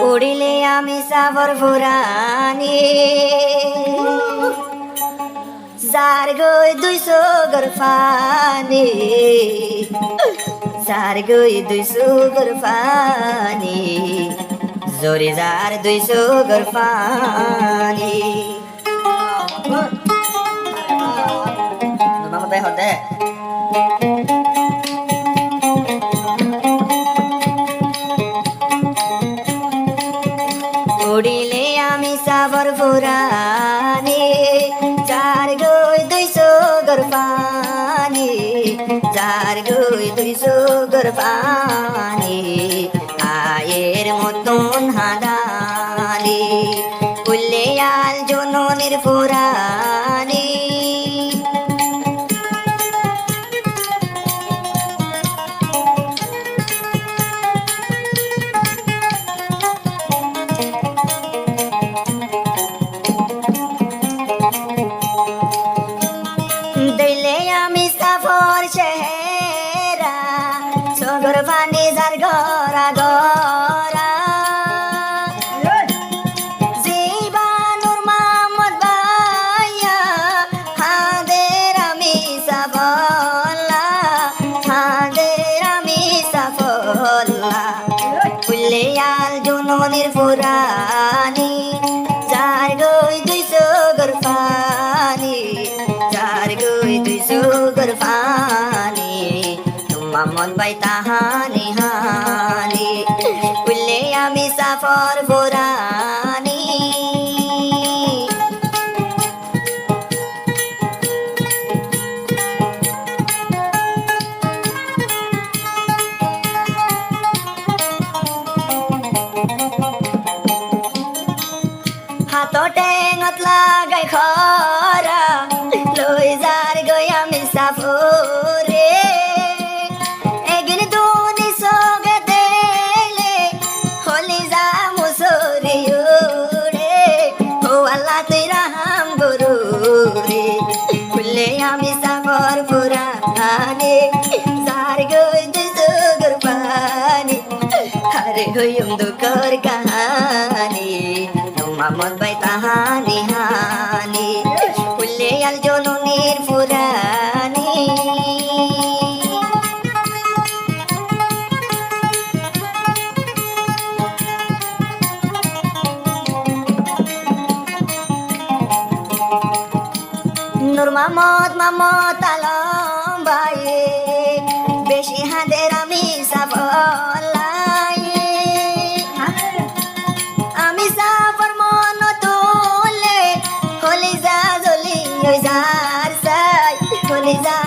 উড়িলে আমি সাবর ফুরানি যার গই 200 গরফানি যার গই 200 গরফানি জোরে যার 200 গরফানি মামা ভাই হদে উড়িলে আমি সাবর ফুরানি যার গই 200 গরফানি যার গই 200 গরফানি আয়ের মতন হাদানি উল্লে আল জননের ফুরানি দিলে আমি সাফর চেহারা সগর পানি যার গরা গরা জীবানুর মামদ ভাইয়া হাদের আমি সাফল্লা হাদের আমি সাফল্লা ফুলিয়াল জননের ফুরানি যার গই 200 গরফানি যার গই 200 গরফানি তোমা মন বাই তাহানি হানি উল্লে আমি সাফর ফুরানি হাতো টেঙত লাগাই খরা লই যার গই আমি সাফরে এগিন দুনি সগে দেলে হলি যা মুসরি উড়ে ও আল্লাহ তুই রাহাম গুরু রে খুললে আমি সাফর পুরানে যার গই 200 গরফানি হরে হইম দুঃখর কাহানি মামদ বাই তাহানি হানি উল্লে আল জননের ফুরানি নূর মামদ মামদ আলম ভাই বেশি হাদের আমি সাফল্লাই আমি সাফর মন তোলে হলি যা জলি যার সাই হলি যা